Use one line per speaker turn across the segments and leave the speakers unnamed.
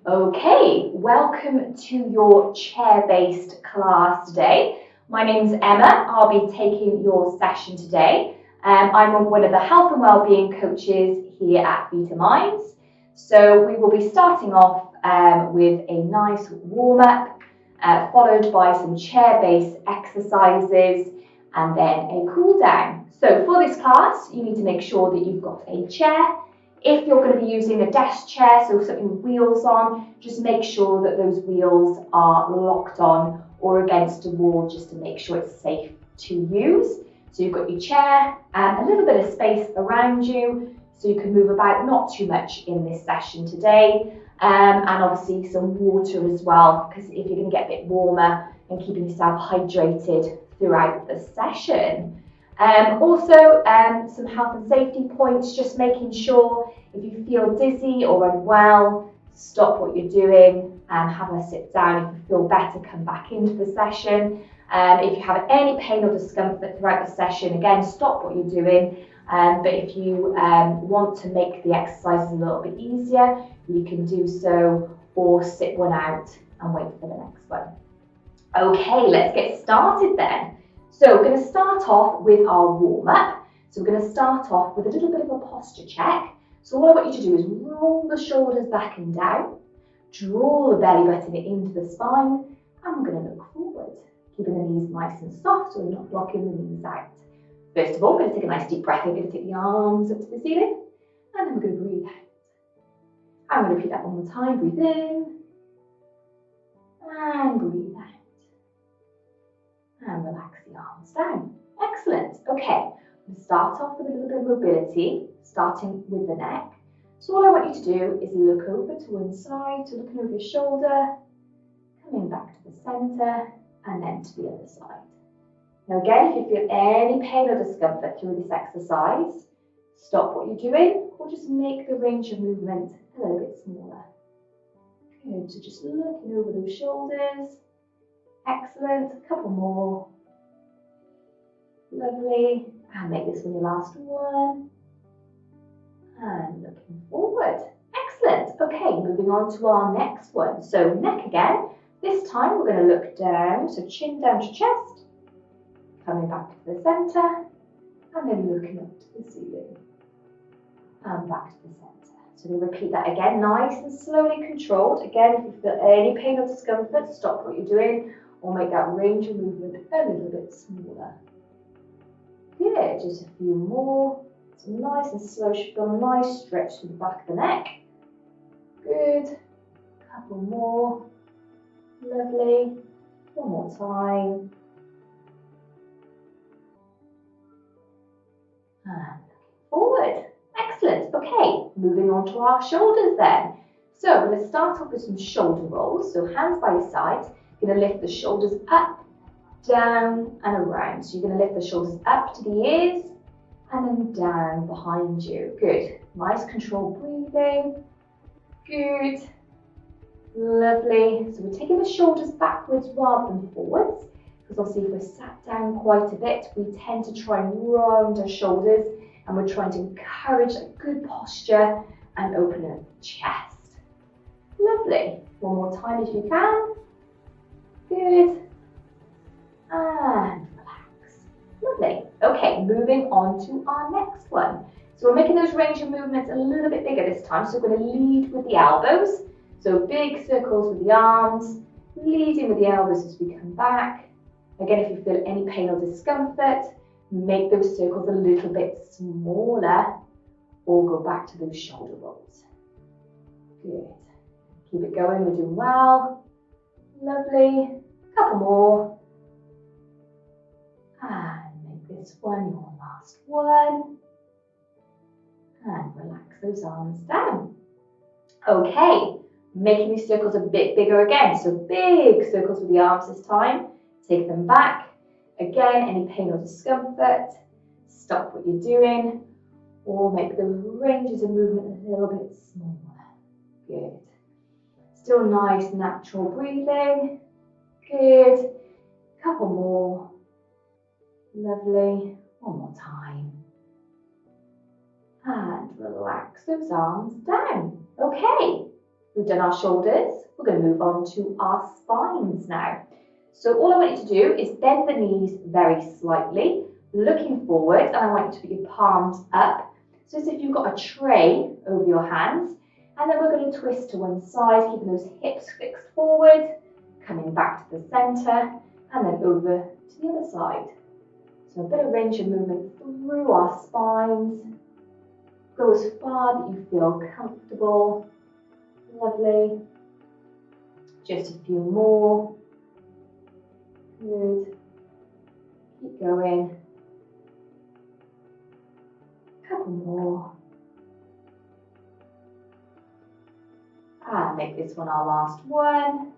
Okay, welcome to your chair-based class today. My name's Emma. I'll be taking your session today. I'm one of the health and wellbeing coaches here at Vita Minds. So we will be starting off with a nice warm-up, followed by some chair-based exercises and then a cool down. So for this class, you need to make sure that you've got a chair. If you're going to be using a desk chair, so something with wheels on, just make sure that those wheels are locked on or against a wall just to make sure it's safe to use. So you've got your chair and a little bit of space around you so you can move about, not too much in this session today. And obviously some water as well, because if you're going to get a bit warmer and keeping yourself hydrated throughout the session. Also, some health and safety points, just making sure if you feel dizzy or unwell, stop what you're doing and have a sit down. If you feel better, come back into the session. If you have any pain or discomfort throughout the session, again, stop what you're doing. But if you want to make the exercises a little bit easier, you can do so or sit one out and wait for the next one. Okay, let's get started then. So we're going to start off with our warm-up. So we're going to start off with a little bit of a posture check. So all I want you to do is roll the shoulders back and down, draw the belly button into the spine, and we're going to look forward, keeping the knees nice and soft so we're not blocking the knees out. First of all, we're going to take a nice deep breath in, we're going to take the arms up to the ceiling, and then we're going to breathe out. I'm going to repeat that one more time. Breathe in, and breathe out. And relax the arms down. Excellent. Okay, we'll start off with a little bit of mobility, starting with the neck. So all I want you to do is look over to one side, so looking over your shoulder, coming back to the centre, and then to the other side. Now again, if you feel any pain or discomfort through this exercise, stop what you're doing, or just make the range of movement a little bit smaller. Good, so just looking over those shoulders. Excellent, a couple more. Lovely, and make this one your last one. And looking forward. Excellent, okay, moving on to our next one. So neck again, this time we're going to look down, so chin down to chest, coming back to the centre, and then looking up to the ceiling, and back to the centre. So we'll repeat that again, nice and slowly controlled. Again, if you feel any pain or discomfort, stop what you're doing, or make that range of movement a little bit smaller. Good, just a few more. So nice and slow, should feel a nice stretch to the back of the neck. Good, couple more. Lovely, one more time. And looking forward. Excellent, okay, moving on to our shoulders then. So we're going to start off with some shoulder rolls. So hands by your sides. You're going to lift the shoulders up, down and around. So you're going to lift the shoulders up to the ears and then down behind you. Good. Nice controlled breathing. Good. Lovely. So we're taking the shoulders backwards rather than forwards, because obviously if we're sat down quite a bit, we tend to try and round our shoulders, and we're trying to encourage a good posture and open up the chest. Lovely. One more time if you can. Good. And relax. Lovely. Okay, moving on to our next one. So we're making those range of movements a little bit bigger this time. So we're going to lead with the elbows. So big circles with the arms, leading with the elbows as we come back. Again, if you feel any pain or discomfort, make those circles a little bit smaller or go back to those shoulder rolls. Good. Keep it going, we're doing well. Lovely. Couple more. And make this one your last one. And relax those arms down. Okay, making these circles a bit bigger again. So big circles with the arms this time. Take them back. Again, any pain or discomfort, stop what you're doing, or make the ranges of movement a little bit smaller. Good. Still nice, natural breathing. Good. Couple more. Lovely. One more time. And relax those arms down. Okay. We've done our shoulders. We're going to move on to our spines now. So all I want you to do is bend the knees very slightly, looking forward, and I want you to put your palms up. So as if you've got a tray over your hands, and then we're going to twist to one side, keeping those hips fixed forward, coming back to the center, and then over to the other side. So a bit of range of movement through our spines. Go as far that you feel comfortable. Lovely. Just a few more. Good. Keep going. Couple more. And make this one our last one.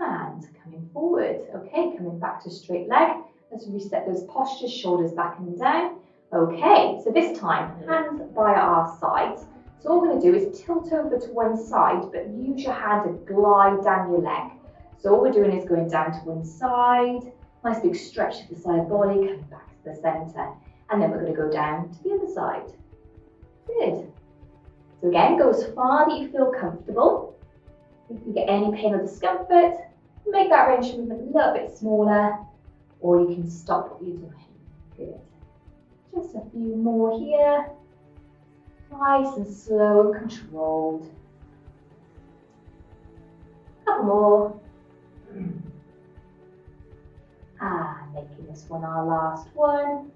And coming forward. Okay, coming back to straight leg. Let's reset those postures, shoulders back and down. Okay, so this time, hands by our sides. So all we're going to do is tilt over to one side, but use your hand to glide down your leg. So all we're doing is going down to one side, nice big stretch to the side of the body, coming back to the centre. And then we're going to go down to the other side. Good. So again, go as far that you feel comfortable. If you get any pain or discomfort, make that range of movement a little bit smaller, or you can stop what you're doing. Good. Just a few more here. Nice and slow and controlled. Couple more. And making this one our last one.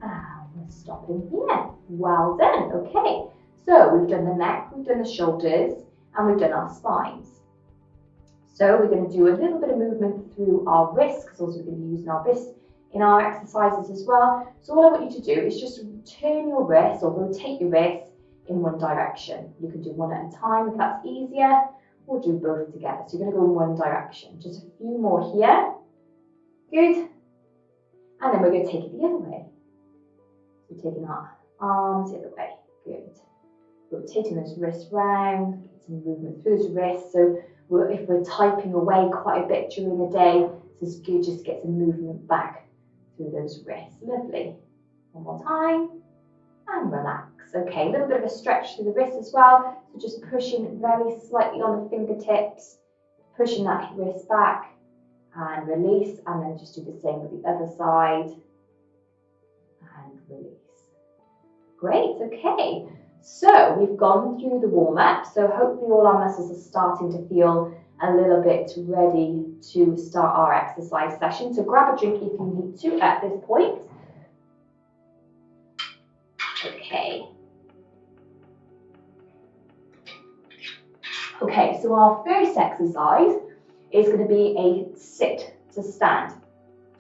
And we're stopping here. Well done. Okay. So we've done the neck, we've done the shoulders, and we've done our spines. So we're going to do a little bit of movement through our wrists, because also we're going to be using our wrists in our exercises as well. So all I want you to do is just turn your wrists or rotate your wrists in one direction. You can do one at a time if that's easier, or do both together. So you're going to go in one direction. Just a few more here. Good. And then we're going to take it the other way. So taking our arms the other way. Good. Rotating those wrists round, get some movement through those wrists. So if we're typing away quite a bit during the day, it's good just to get some movement back through those wrists. Lovely. One more time. And relax. Okay, a little bit of a stretch through the wrists as well. So just pushing very slightly on the fingertips, pushing that wrist back and release. And then just do the same with the other side. And release. Great, okay. So we've gone through the warm-up. So hopefully all our muscles are starting to feel a little bit ready to start our exercise session. So grab a drink if you need to at this point. Okay. Okay, so our first exercise is going to be a sit to stand.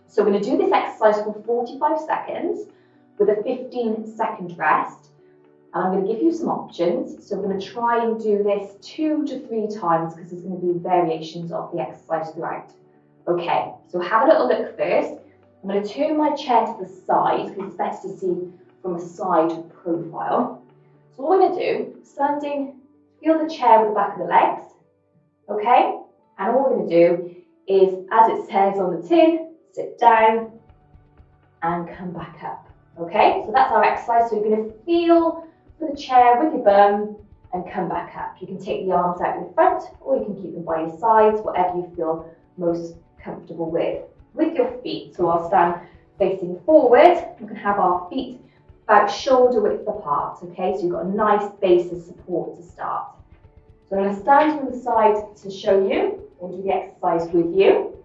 So we're going to do this exercise for 45 seconds with a 15-second rest. And I'm going to give you some options. So we're going to try and do this 2 to 3 times because there's going to be variations of the exercise throughout. Okay, so have a little look first. I'm going to turn my chair to the side because it's better to see from a side profile. So what we're going to do, standing, feel the chair with the back of the legs. Okay, and all we're going to do is, as it says on the tin, sit down and come back up. Okay, so that's our exercise. So you're going to feel for the chair with your bum and come back up. You can take the arms out in front or you can keep them by your sides, whatever you feel most comfortable with your feet. So I'll stand facing forward. We can have our feet about shoulder width apart. Okay, so you've got a nice base of support to start. So I'm going to stand from the side to show you or do the exercise with you.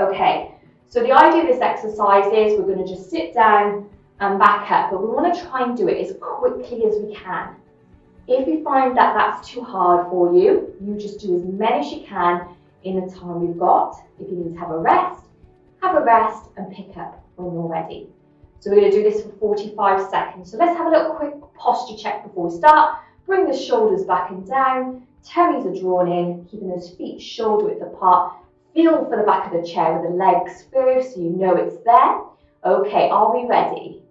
Okay, so the idea of this exercise is we're going to just sit down and back up, but we want to try and do it as quickly as we can. If you find that that's too hard for you, you just do as many as you can in the time we've got. If you need to have a rest and pick up when you're ready. So we're going to do this for 45 seconds. So let's have a little quick posture check before we start. Bring the shoulders back and down, tummies are drawn in, keeping those feet shoulder width apart. Feel for the back of the chair with the legs first so you know it's there. Okay, are we ready?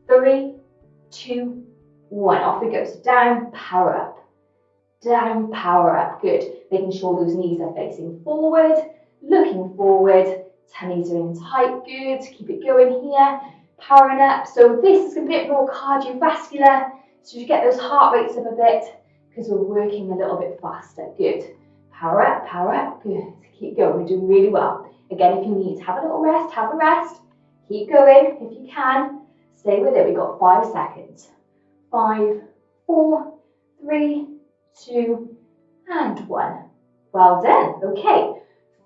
3, 2, 1. Off we go. So down, power up. Down, power up. Good. Making sure those knees are facing forward, looking forward. Tummies are in tight. Good. Keep it going here. Powering up. So this is a bit more cardiovascular. So you get those heart rates up a bit because we're working a little bit faster. Good. Power up, good. Keep going, we're doing really well. Again, if you need to have a little rest, have a rest. Keep going if you can. Stay with it, we've got 5 seconds. 5, 4, 3, 2, and 1. Well done, okay.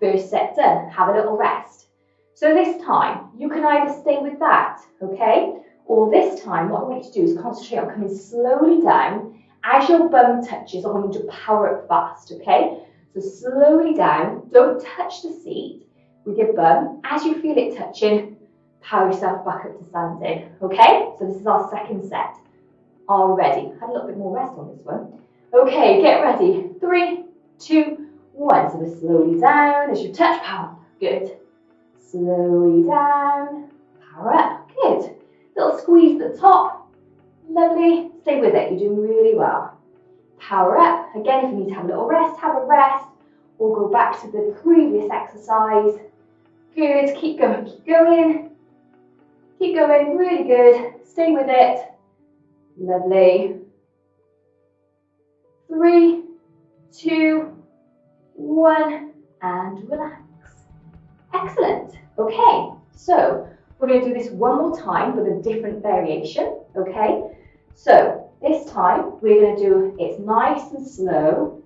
First set done, have a little rest. So this time, you can either stay with that, okay? Or this time, what I want you to do is concentrate on coming slowly down. As your bum touches, I want you to power up fast, okay? So slowly down, don't touch the seat with your bum. As you feel it touching, power yourself back up to standing, okay? So this is our second set. Are we ready? Had a little bit more rest on this one. Okay, get ready. 3, 2, 1. So we're slowly down as you touch, power up. Good. Slowly down, power up. Good. Little squeeze at the top. Lovely. Stay with it. You're doing really well. Power up. Again, if you need to have a little rest, have a rest. Or go back to the previous exercise. Good. Keep going. Keep going. Keep going. Really good. Stay with it. Lovely. 3, 2, 1, and relax. Excellent. Okay, so we're going to do this one more time with a different variation. Okay, so this time we're going to do it's nice and slow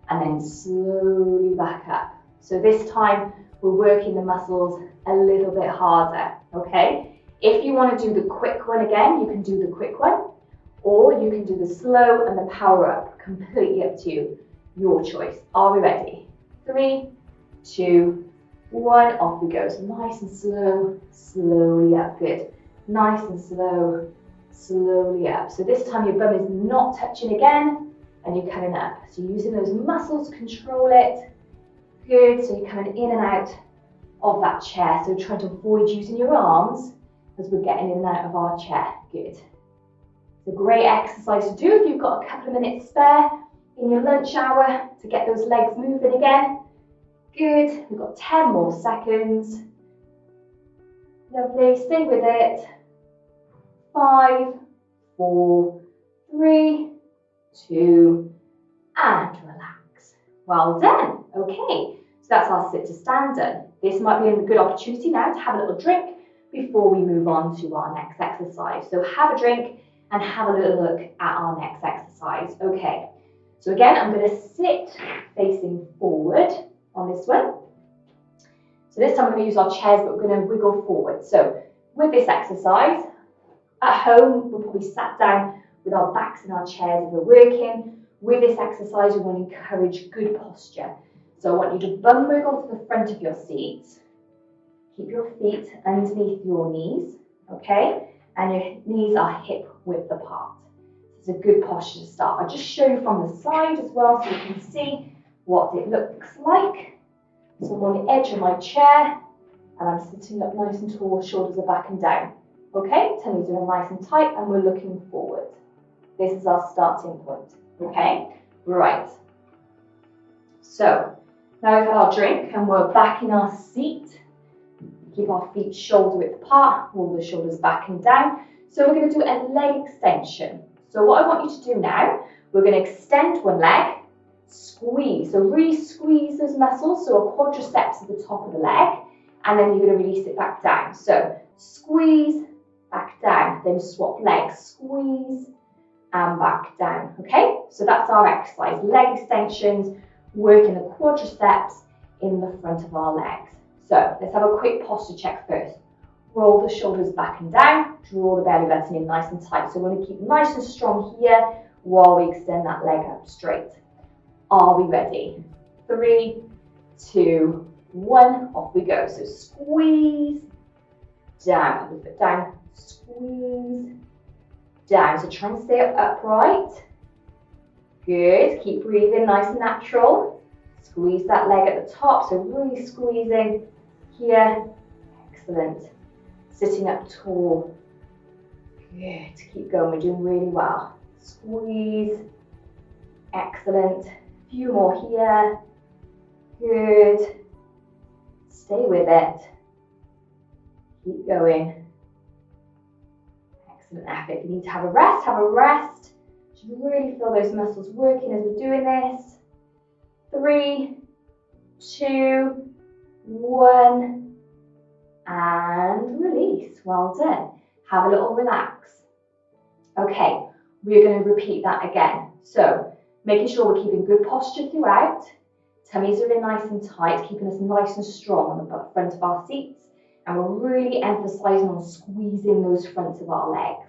and then slowly back up. So this time we're working the muscles a little bit harder. Okay, if you want to do the quick one again, you can do the quick one, or you can do the slow and the power up. Completely up to you. Your choice. Are we ready? 3, 2, 1. Off we go. So nice and slow, slowly up. Good. Nice and slow, slowly up. So this time your bum is not touching again, and you're coming up. So you're using those muscles to control it. Good. So you're coming in and out of that chair. So trying to avoid using your arms as we're getting in and out of our chair. Good. It's a great exercise to do if you've got a couple of minutes spare in your lunch hour to get those legs moving again. Good. We've got 10 more seconds. Lovely. Stay with it. 5, 4, 3, 2, and relax. Well done. Okay. So that's our sit to stand done. This might be a good opportunity now to have a little drink before we move on to our next exercise. So have a drink and have a little look at our next exercise. Okay, so again, I'm going to sit facing forward on this one. So this time we're going to use our chairs, but we're going to wiggle forward. So with this exercise, at home, we're probably sat down with our backs in our chairs if we're working. With this exercise, we want to encourage good posture. So I want you to bum wiggle to the front of your seat. Keep your feet underneath your knees, okay? And your knees are hip width apart. It's a good posture to start. I'll just show you from the side as well so you can see what it looks like. So I'm on the edge of my chair and I'm sitting up nice and tall, shoulders are back and down. Okay, tummies are nice and tight and we're looking forward. This is our starting point, okay? Right. So now we've had our drink and we're back in our seat. Keep our feet shoulder width apart, roll the shoulders back and down. So we're going to do a leg extension. So what I want you to do now, we're going to extend one leg, squeeze. So really squeeze those muscles, so a quadriceps at the top of the leg, and then you're going to release it back down. So squeeze, back down, then swap legs, squeeze, and back down. Okay, so that's our exercise. Leg extensions, working the quadriceps in the front of our legs. So let's have a quick posture check first. Roll the shoulders back and down, draw the belly button in nice and tight. So we want to keep nice and strong here while we extend that leg up straight. Are we ready? 3, 2, 1, off we go. So squeeze, down, put the foot down, squeeze, down. So try and stay up upright. Good, keep breathing nice and natural. Squeeze that leg at the top, so really squeezing here. Excellent. Sitting up tall. Good, keep going, we're doing really well. Squeeze. Excellent. A few more here. Good. Stay with it. Keep going. Excellent effort. If you need to have a rest, have a rest. You should really feel those muscles working as we're doing this. 3, 2, 1, and release. Well done. Have a little relax. Okay, we're going to repeat that again. So, making sure we're keeping good posture throughout. Tummies are in nice and tight, keeping us nice and strong on the front of our seats. And we're really emphasizing on squeezing those fronts of our legs.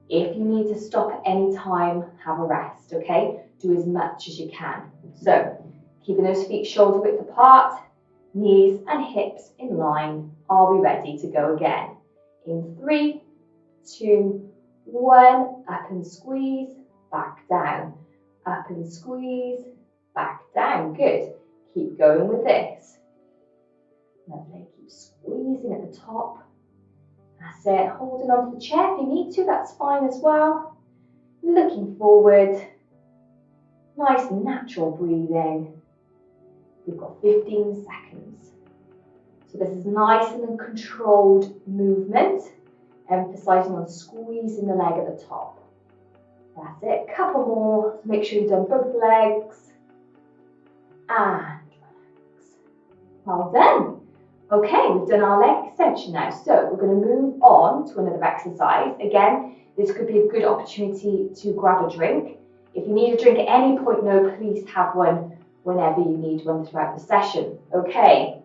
If you need to stop at any time, have a rest, okay? Do as much as you can. So, keeping those feet shoulder width apart, knees and hips in line. Are we ready to go again? In 3, 2, 1, up and squeeze, back down. Up and squeeze, back down. Good. Keep going with this. Lovely. Keep squeezing at the top. That's it. Holding onto the chair if you need to, that's fine as well. Looking forward. Nice natural breathing. We've got 15 seconds. So this is nice and controlled movement, emphasizing on squeezing the leg at the top. That's it. Couple more. Make sure you've done both legs. And relax. Well done. Okay, we've done our leg extension now. So we're going to move on to another exercise. Again, this could be a good opportunity to grab a drink. If you need a drink at any point, please have one whenever you need one throughout the session. Okay,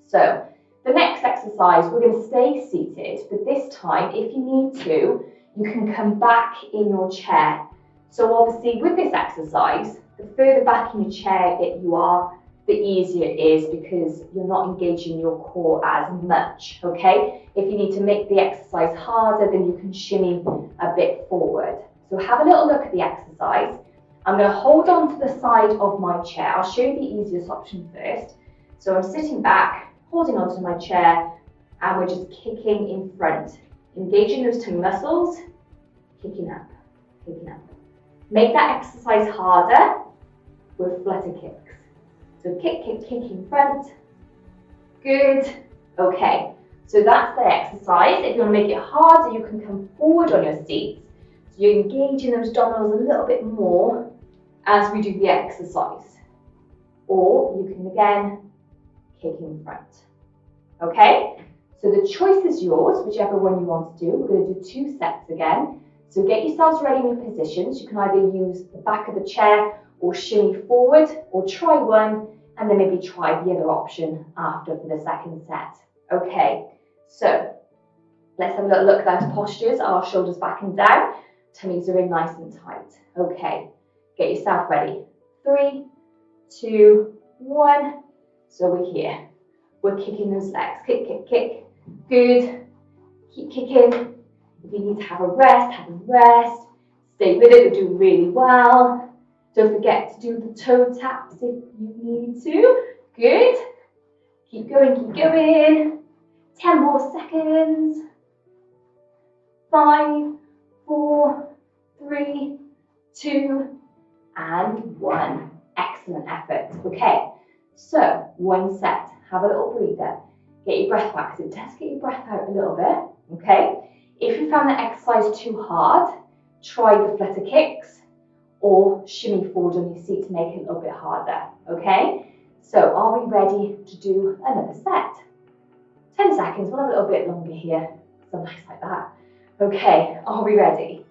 so the next exercise, we're going to stay seated, but this time, if you need to, you can come back in your chair. So obviously with this exercise, the further back in your chair you are, the easier it is because you're not engaging your core as much, okay? If you need to make the exercise harder, then you can shimmy a bit forward. So have a little look at the exercise. I'm going to hold on to the side of my chair. I'll show you the easiest option first. So I'm sitting back, holding onto my chair, and we're just kicking in front, engaging those tummy muscles, kicking up, kicking up. Make that exercise harder with flutter kicks. So kick, kick, kick in front. Good. Okay, so that's the exercise. If you want to make it harder, you can come forward on your seats. So you're engaging those abdominals a little bit more as we do the exercise. Or you can again kick in front. Okay, so the choice is yours, whichever one you want to do. We're going to do 2 sets again. So get yourselves ready in your positions. You can either use the back of the chair or shimmy forward, or try one and then maybe try the other option after for the second set. Okay, so let's have a little look at our postures. Our shoulders back and down, tummies are in nice and tight. Okay, get yourself ready. 3, 2, 1. So we're here. We're kicking those legs. Kick, kick, kick. Good. Keep kicking. If you need to have a rest, have a rest. Stay with it, you're doing really well. Don't forget to do the toe taps if you need to. Good. Keep going, keep going. 10 more seconds. 5, 4, 3, 2, and 1. Excellent effort. Okay, so 1 set. Have a little breather. Get your breath back, because it does get your breath out a little bit. Okay. If you found that exercise too hard, try the flutter kicks or shimmy forward on your seat to make it a little bit harder. Okay. So are we ready to do another set? 10 seconds. We'll have a little bit longer here. So nice like that. Okay. Are we ready?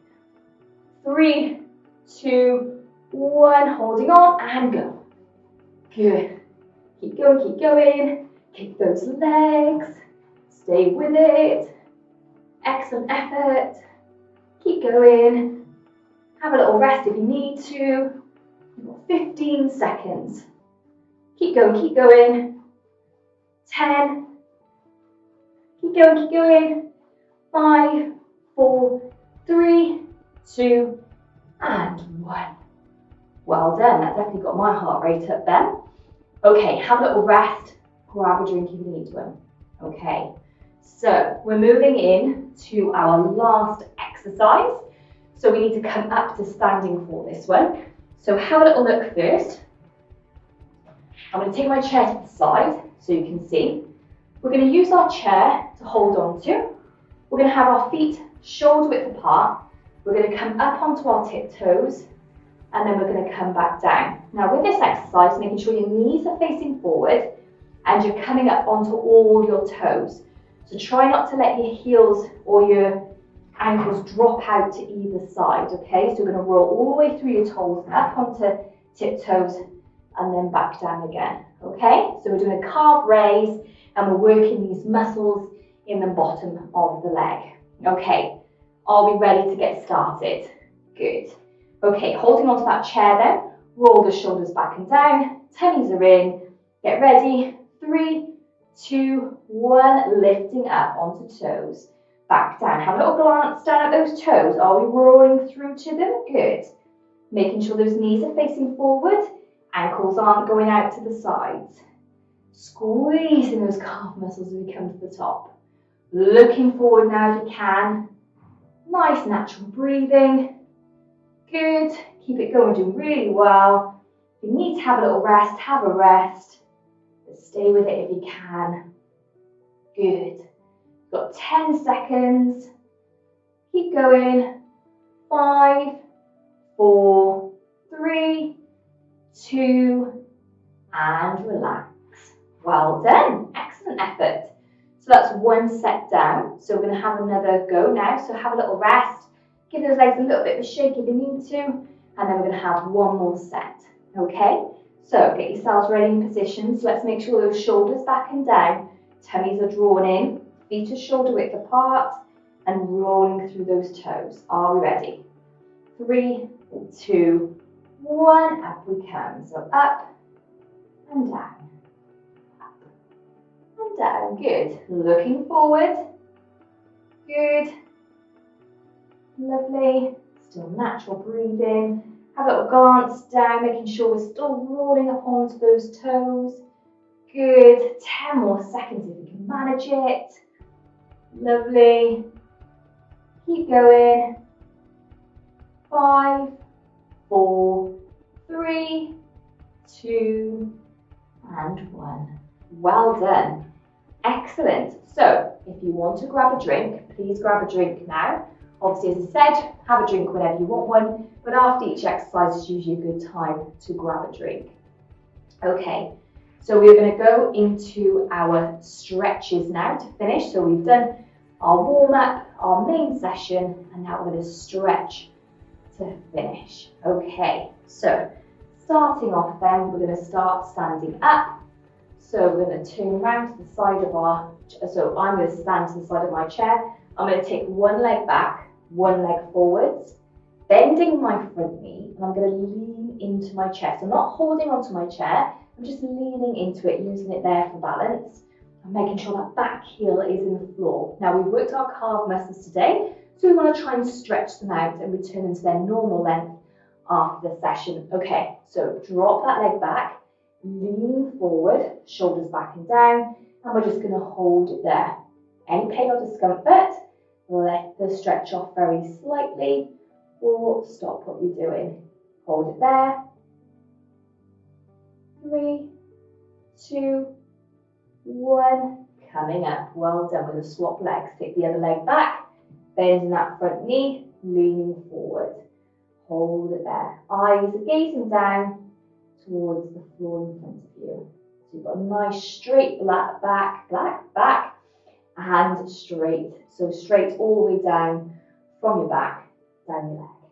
3, 2, 1. Holding on and go. Good. Keep going, keep going. Kick those legs. Stay with it. Excellent effort. Keep going. Have a little rest if you need to. You've got 15 seconds. Keep going, keep going. 10. Keep going, keep going. 5, 4, 3, 2, and 1. Well done. That definitely got my heart rate up then. Okay, have a little rest. Grab a drink if you need one. Okay, so we're moving in to our last exercise. So we need to come up to standing for this one. So have a little look first. I'm going to take my chair to the side so you can see. We're going to use our chair to hold on to. We're going to have our feet shoulder width apart. We're going to come up onto our tiptoes, and then we're going to come back down. Now with this exercise, making sure your knees are facing forward and you're coming up onto all your toes. So try not to let your heels or your ankles drop out to either side, okay? So we're going to roll all the way through your toes, up onto tiptoes, and then back down again, okay? So we're doing a calf raise, and we're working these muscles in the bottom of the leg. Okay, are we ready to get started? Good. Okay, holding onto that chair then, roll the shoulders back and down, tummies are in, get ready, 3, 2, 1, lifting up onto toes, back down. Have a little glance down at those toes. Are we rolling through to them? Good. Making sure those knees are facing forward, ankles aren't going out to the sides. Squeezing those calf muscles as we come to the top. Looking forward now if you can. Nice natural breathing. Good. Keep it going, doing really well. If you need to have a little rest, have a rest. But stay with it if you can. Good. You've got 10 seconds. Keep going. 5, 4, 3, 2, and relax. Well done. Excellent effort. So that's one set down. So we're going to have another go now. So have a little rest. Give those legs a little bit of a shake if you need to. And then we're going to have one more set. Okay? So get yourselves ready in position. So let's make sure those shoulders back and down. Tummies are drawn in. Feet are shoulder width apart. And rolling through those toes. Are we ready? 3, 2, 1. Up we come. So up and down. Down, good. Looking forward. Good. Lovely. Still natural breathing. Have a little glance down, making sure we're still rolling up onto those toes. Good. 10 more seconds if you can manage it. Lovely. Keep going. 5, 4, 3, 2, and 1. Well done. Excellent. So, if you want to grab a drink, please grab a drink now. Obviously, as I said, have a drink whenever you want one, but after each exercise is usually a good time to grab a drink. Okay, so we're going to go into our stretches now to finish. So we've done our warm-up, our main session, and now we're going to stretch to finish. Okay, so starting off then, we're going to start standing up. So we're going to turn around to the side of so I'm going to stand to the side of my chair. I'm going to take one leg back, one leg forwards, bending my front knee, and I'm going to lean into my chair. So I'm not holding onto my chair, I'm just leaning into it, using it there for balance. I'm making sure that back heel is in the floor. Now we've worked our calf muscles today, so we want to try and stretch them out and return them to their normal length after the session. Okay, so drop that leg back. Lean forward, shoulders back and down, and we're just going to hold it there. Any pain or discomfort, let the stretch off very slightly or stop what you're doing. Hold it there. 3, 2, 1. Coming up. Well done. We're going to swap legs. Take the other leg back, bending that front knee, leaning forward. Hold it there. Eyes are gazing down towards the floor in front of you. So you've got a nice straight black back, and straight. So straight all the way down from your back, down your leg.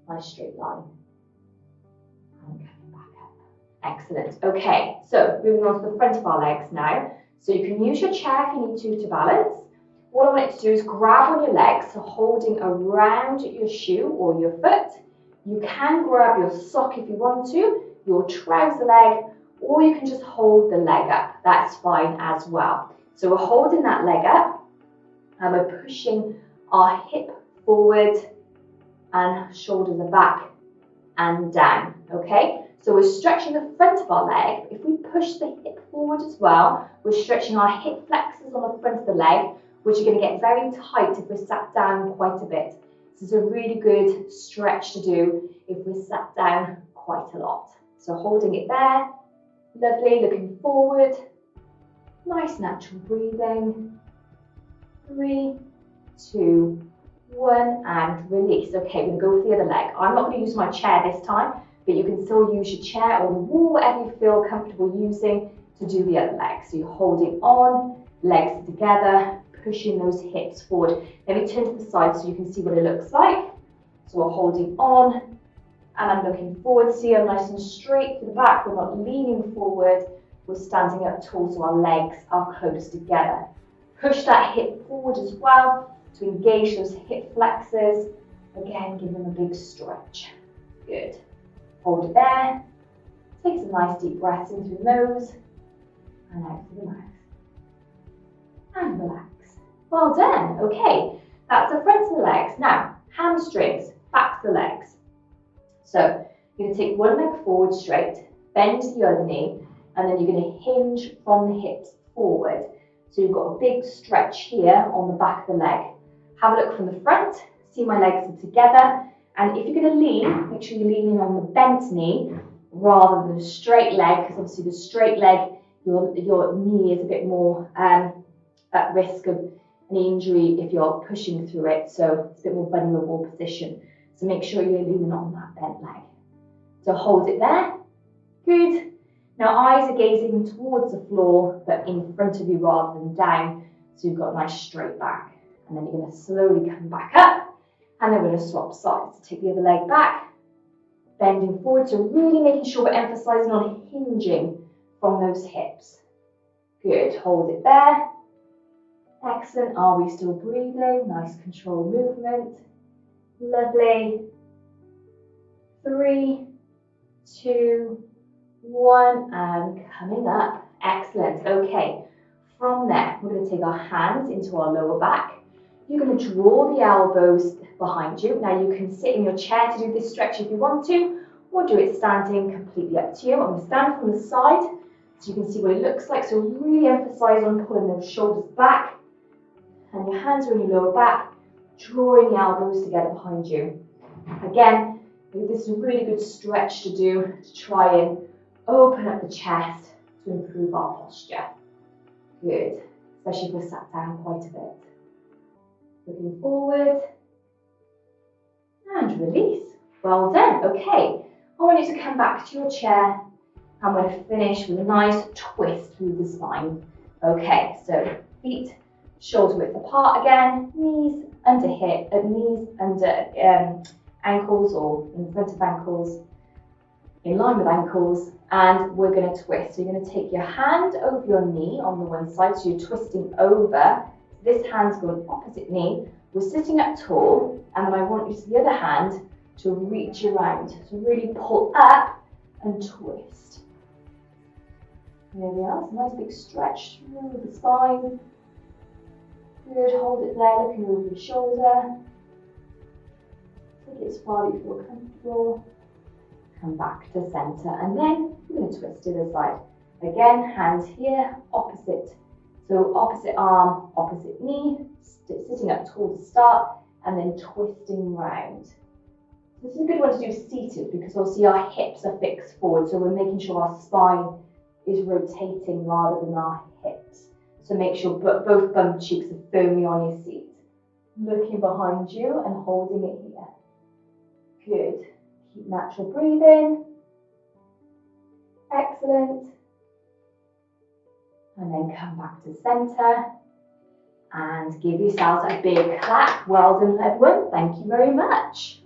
Nice straight line. And coming back up. Excellent. Okay, so moving on to the front of our legs now. So you can use your chair if you need to balance. What I want you to do is grab on your legs, so holding around your shoe or your foot. You can grab your sock if you want to, your trouser leg, or you can just hold the leg up. That's fine as well. So we're holding that leg up and we're pushing our hip forward and shoulders are back and down, okay? So we're stretching the front of our leg. If we push the hip forward as well, we're stretching our hip flexors on the front of the leg, which are going to get very tight if we're sat down quite a bit. This is a really good stretch to do if we're sat down quite a lot. So holding it there, lovely, looking forward, nice natural breathing. 3, 2, 1 and release. Okay, we're going to go for the other leg. I'm not going to use my chair this time, but you can still use your chair or the wall, whatever you feel comfortable using to do the other leg. So you're holding on, legs together, pushing those hips forward. Let me turn to the side so you can see what it looks like. So we're holding on and I'm looking forward. See, I'm nice and straight to the back. We're not leaning forward. We're standing up tall so our legs are close together. Push that hip forward as well to engage those hip flexors. Again, give them a big stretch. Good. Hold it there. Take some nice deep breaths in through the nose and out through the mouth. And relax. Well done. Okay, that's the front of the legs. Now, hamstrings, back to the legs. So you're going to take one leg forward straight, bend the other knee, and then you're going to hinge from the hips forward. So you've got a big stretch here on the back of the leg. Have a look from the front, see my legs are together, and if you're going to lean, make sure you're leaning on the bent knee rather than a straight leg, because obviously the straight leg, your knee is a bit more at risk of an injury if you're pushing through it, so it's a bit more vulnerable position. So make sure you're leaning on that bent leg. So hold it there. Good. Now eyes are gazing towards the floor, but in front of you rather than down, so you've got a nice straight back. And then you're going to slowly come back up, and then we're going to swap sides. Take the other leg back, bending forward, so really making sure we're emphasizing on hinging from those hips. Good, hold it there. Excellent, are we still breathing? Nice controlled movement. Lovely. 3, 2, 1, and coming up. Excellent, okay. From there, we're going to take our hands into our lower back. You're going to draw the elbows behind you. Now you can sit in your chair to do this stretch if you want to, or do it standing, completely up to you. I'm going to stand from the side so you can see what it looks like. So really emphasize on pulling those shoulders back, and your hands are in your lower back, drawing the elbows together behind you. Again, this is a really good stretch to do to try and open up the chest to improve our posture. Good, especially if we're sat down quite a bit. Looking forward and release. Well done. Okay, I want you to come back to your chair. I'm going to finish with a nice twist through the spine. Okay, so feet shoulder width apart again, knees under hip, knees under ankles or in front of ankles, in line with ankles, and we're going to twist. So you're going to take your hand over your knee on the one side, so you're twisting over. This hand's going opposite knee. We're sitting up tall, and then I want you to the other hand to reach around. So really pull up and twist. There we are, so nice big stretch through the spine. Good, hold it there, looking over your shoulder. Take it as far as you feel comfortable. Come back to center, and then you're going to twist to the side. Again, hands here, opposite. So opposite arm, opposite knee, sitting up tall to start, and then twisting round. This is a good one to do seated because obviously our hips are fixed forward, so we're making sure our spine is rotating rather than our hips. So make sure both bum cheeks are firmly on your seat. Looking behind you and holding it here. Good. Keep natural breathing. Excellent. And then come back to center and give yourselves a big clap. Well done, everyone. Thank you very much.